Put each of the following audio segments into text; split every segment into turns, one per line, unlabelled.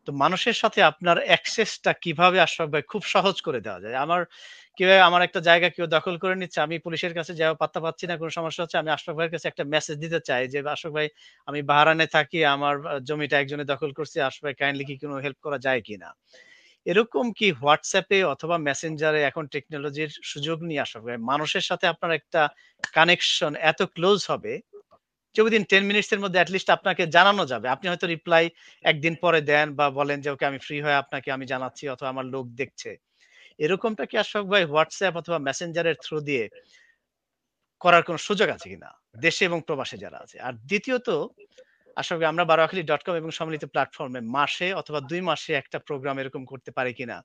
তো মানুষের সাথে আপনার অ্যাক্সেসটা কিভাবে আশরাফ ভাই খুব সহজ করে দেওয়া যায়? কিভাবে আমার একটা জায়গা কেউ দখল করে নিচ্ছে, আমি পুলিশের কাছে যাওয়া পাত্তা পাচ্ছি না, কোনো সমস্যা হচ্ছে। আমি আশরাফ ভাইয়ের কাছে একটা মেসেজ দিতে চাই যে, "আশরাফ ভাই, আমি বাহরাইনে থাকি। আমার জমিটা একজনে দখল করছে। আশরাফ ভাই কাইন্ডলি কি কোনো হেল্প করা যায় কিনা?" এরকম কি WhatsApp এ অথবা Messenger এ এখন টেকনোলজির সুযোগ নিয়ে আশরাফ ভাই মানুষের সাথে আপনার একটা কানেকশন এত ক্লোজ হবে যে within 10 মিনিটস এর মধ্যে এট লিস্ট আপনাকে জানানো যাবে। আপনি হয়তো রিপ্লাই একদিন পরে দেন বা বলেন যে, "ওকে আমি ফ্রি হয়ে আপনাকে আমি জানাচ্ছি" অথবা "আমার লোক দেখছে।" এরকমটা কি আশরাফ ভাই WhatsApp অথবা Messenger এর থ্রু দিয়ে করার কোনো সুযোগ আছে কিনা? দেশে এবং প্রবাসে যারা আছে। আর দ্বিতীয়ত আশরাফ ভাই আমরা বারোয়াখালী.com এবং সম্মিলিত প্ল্যাটফর্মে মাসে অথবা ২ মাসে একটা প্রোগ্রাম এরকম করতে পারি কিনা?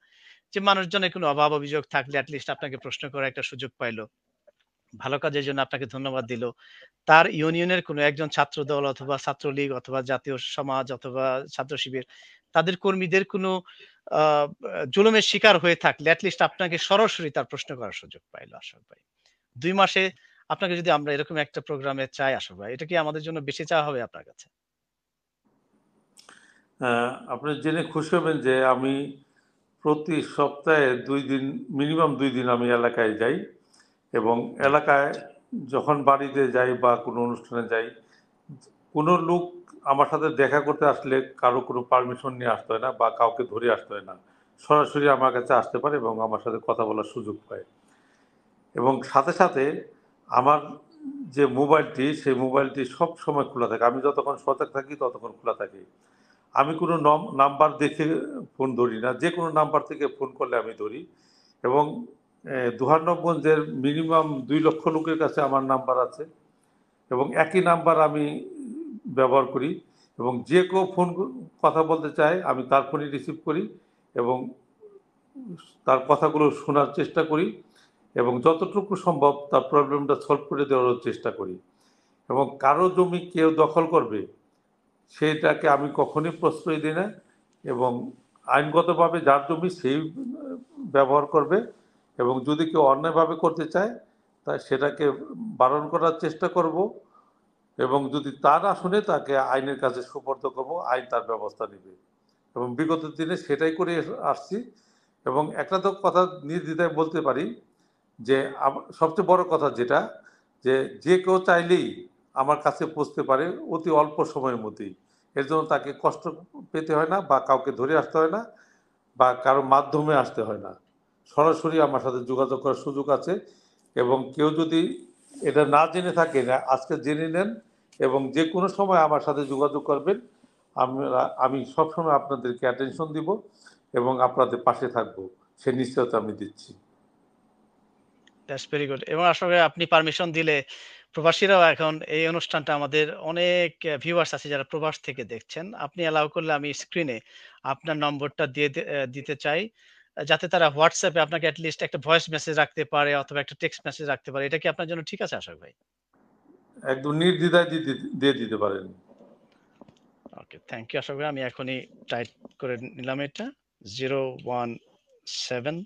যে মানুষজনের কোনো অভাব অভিযোগ থাকলে এট লিস্ট আপনাকে প্রশ্ন করার একটা সুযোগ পাইলো। ভালো কাজের জন্য আপনাকে ধন্যবাদ দিল। তার ইউনিয়নের কোনো একজন ছাত্রদল অথবা ছাত্রলীগ অথবা জাতীয় সমাজ অথবা ছাত্র শিবির তাদের কর্মীদের কোনো আ জুলুমের শিকার হয়ে থাকলে এট লিস্ট আপনাকে সরাসরি তার প্রশ্ন করার সুযোগ পাইল আশরাফ ভাই। ২ মাসে আপনাকে যদি আমরা এরকম একটা প্রোগ্রামে চাই আশরাফ ভাই, এটা কি আমাদের জন্য বেশি চাওয়া হবে আপনার কাছে?
আপনি জেনে খুশি হবেন যে আমি প্রতি সপ্তাহে ২ দিন, মিনিমাম ২ দিন আমি এলাকায় যাই এবং
জি।
এলাকায় যখন বাড়িতে যাই বা কোনো অনুষ্ঠানে যাই, কোনো লোক আমার সাথে দেখা করতে আসলে কারো কোনো পারমিশন নিয়ে আসতে হয় না বা কাউকে ধরে আসতে হয় না। সরাসরি আমার কাছে আসতে পারে এবং আমার সাথে কথা বলার সুযোগ পায়। এবং সাথে সাথে আমার যে মোবাইলটি, সেই মোবাইলটি সবসময় খোলা থাকে। আমি যতক্ষণ সজাগ থাকি ততক্ষণ খোলা থাকে। আমি কোনো নাম্বার দেখে ফোন ধরি না। যেকোনো নাম্বার থেকে ফোন করলে আমি ধরি এবং দোহার-নবগঞ্জের মিনিমাম ২ লক্ষ লোকের কাছে আমার নাম্বার আছে এবং একই নাম্বার আমি ব্যবহার করি এবং যে কেউ ফোন কথা বলতে চায় আমি তার ফোনই রিসিভ করি এবং তার কথাগুলো শোনার চেষ্টা করি এবং যতটুকু সম্ভব তার প্রবলেমটা সলভ করে দেওয়ার চেষ্টা করি এবং কারো জমি কেউ দখল করবে সেটাকে আমি কখনোই প্রশ্রয় দিই না এবং আইনগতভাবে যার জমি সেই ব্যবহার করবে এবং যদি কেউ অন্যায়ভাবে করতে চায় তা সেটাকে বারণ করার চেষ্টা করব এবং যদি তা না শুনে তাকে আইনের কাছে সোপর্দ করব, আইন তার ব্যবস্থা নেবে এবং বিগত দিনে সেটাই করে আসছি এবং একটা তো কথা নির্দ্বিধায় বলতে পারি যে সবচেয়ে বড় কথা যেটা যে যে কেউ চাইলেই আমার কাছে পৌঁছতে পারে অতি অল্প সময়ের মধ্যেই। এর জন্য তাকে কষ্ট পেতে হয় না বা কাউকে ধরে আসতে হয় না বা কারো মাধ্যমে আসতে হয় না। সরাসরি আমার সাথে যোগাযোগ করার সুযোগ আছে এবং কেউ যদি এটা না জেনে থাকে না আজকে জেনে নেন এবং যে কোনো সময় আমার সাথে যোগাযোগ করবেন। আমি সবসময় আপনাদেরকে অ্যাটেনশন দিব এবং আপনাদের পাশে থাকবো। সে নিশ্চয়তা আমি দিচ্ছি।
That's very good. এবং আসলে আপনি পারমিশন দিলে প্রবাসীরাও এখন এই অনুষ্ঠানটা আমাদের অনেক ভিউয়ার্স আছে যারা প্রবাস থেকে দেখছেন। আপনি অ্যালাউ করলে আমি স্ক্রিনে আপনার নম্বরটা দিতে চাই। যাতে তারা WhatsApp এ আপনাকে এট লিস্ট একটা ভয়েস মেসেজ রাখতে পারে অথবা একটা টেক্সট মেসেজ রাখতে পারে। এটা কি আপনার জন্য ঠিক আছে আশাক ভাই?
একদম নির্দ্বিধায় দিয়ে দিতে পারেন।
ওকে, থ্যাংক ইউ আশাক ভাই। আমি এখনই টাইপ করে নিলাম এটা। 017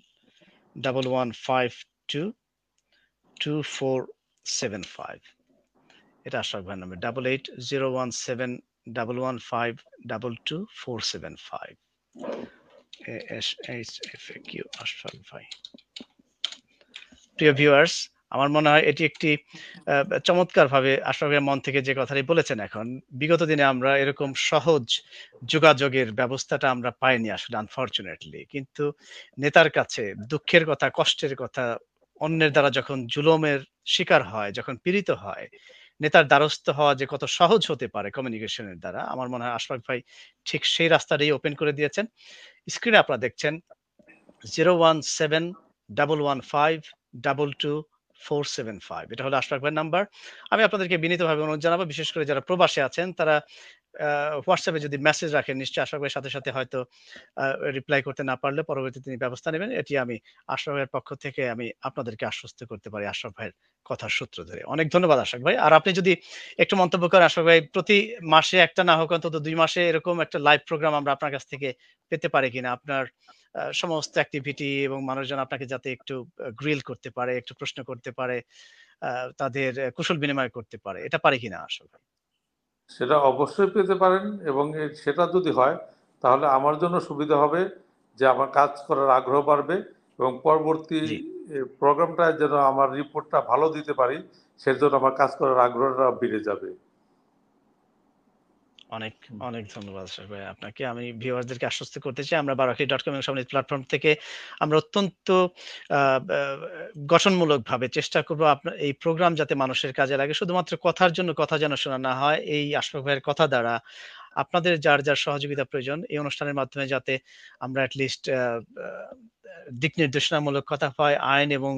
1152 2475। এটা আশরাফ ভাইয়ের নাম্বার 88017115222475 ASHFAQ আশরাফ ভাই। প্রিয় ভিউয়ার্স, আমার মনে হয় এটি একটি চমৎকারভাবে আশরাফ ভাইয়ের মন থেকে যে কথাটি বলেছেন এখন। বিগত দিনে আমরা এরকম সহজ যোগাযোগের ব্যবস্থাটা আমরা পাইনি আসলে আনফরচুনেটলি। কিন্তু নেতার কাছে দুঃখের কথা, কষ্টের কথা অন্যের দ্বারা যখন জুলুমের শিকার হয়, যখন পীড়িত হয়, নেতার দ্বারস্থ হওয়া যে কত সহজ হতে পারে কমিউনিকেশনের দ্বারা, আমার মনে হয় আশরাফ ভাই ঠিক সেই রাস্তাটাই ওপেন করে দিয়েছেন। স্ক্রিনে আপনারা দেখছেন 017-115-22475। এটা হলো আশরাফ ভাইয়ের নাম্বার। আমি আপনাদেরকে বিনীতভাবে অনুরোধ জানাবো, বিশেষ করে যারা প্রবাসে আছেন তারা WhatsApp এ যদি মেসেজ রাখেন নিশ্চয়ই আশরাফ ভাইয়ের সাথে, সাথে হয়তো রিপ্লাই করতে না পারলে পরবর্তীতে তিনি ব্যবস্থা নেবেন। এটি আমি আশরাফ ভাইয়ের পক্ষ থেকে আমি আপনাদেরকে আশ্বস্ত করতে পারি আশরাফ ভাইয়ের কথার সূত্র ধরে। অনেক ধন্যবাদ আশরাফ ভাই। আর আপনি যদি একটু মন্তব্য করেন আশরাফ ভাই, প্রতি মাসে একটা না হোক অন্তত ২ মাসে এরকম একটা লাইভ প্রোগ্রাম আমরা আপনার কাছ থেকে পেতে পারি কিনা? আপনার সমস্ত অ্যাক্টিভিটি এবং মানুষজন আপনাকে যাতে একটু গ্রিল করতে পারে, একটু প্রশ্ন করতে পারে, আ তাদের কুশল বিনিময় করতে পারে। এটা পারে কিনা আসলে?
সেটা অবশ্যই পেতে পারেন এবং সেটা যদি হয় তাহলে আমার জন্য সুবিধা হবে যে আমার কাজ করার আগ্রহ বাড়বে এবং পরবর্তী
জি।
প্রোগ্রামটা যেন আমার রিপোর্টটা ভালো দিতে পারি সেজন্য আমার কাজ করার আগ্রহটা বেড়ে যাবে।
অনেক, অনেক ধন্যবাদ আশরাফ ভাই আপনাকে। আমি ভিউয়ারদেরকে আশ্বস্ত করতে চাই আমরা বারোয়াকি.কম এবং সামনের প্ল্যাটফর্ম থেকে আমরা অত্যন্ত আ ব্যা গঠনমূলকভাবে চেষ্টা করব আপনার এই প্রোগ্রাম যাতে মানুষের কাজে লাগে। শুধুমাত্র কথার জন্য কথা যেন শোনা না হয়। এই আশরাফ ভাইয়ের কথা দ্বারা আপনাদের যার সহযোগিতা প্রয়োজন এই অনুষ্ঠানের মাধ্যমে যাতে আমরা এট লিস্ট আ দিক নির্দেশনামূলক কথা পাই, আইন এবং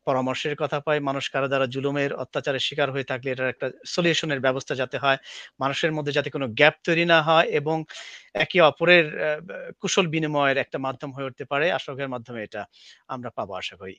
পরামর্শের কথা পাই। মানুষ কারো দ্বারা জুলুমের অত্যাচারের শিকার হয়ে থাকলে এটার একটা সলিউশন এর ব্যবস্থা যাতে হয়। মানুষের মধ্যে যাতে কোনো গ্যাপ তৈরি না হয় এবং একে অপরের কুশল বিনিময়ের একটা মাধ্যম হয়ে উঠতে পারে। আশরাফের মাধ্যমে এটা আমরা পাবো আশা করি।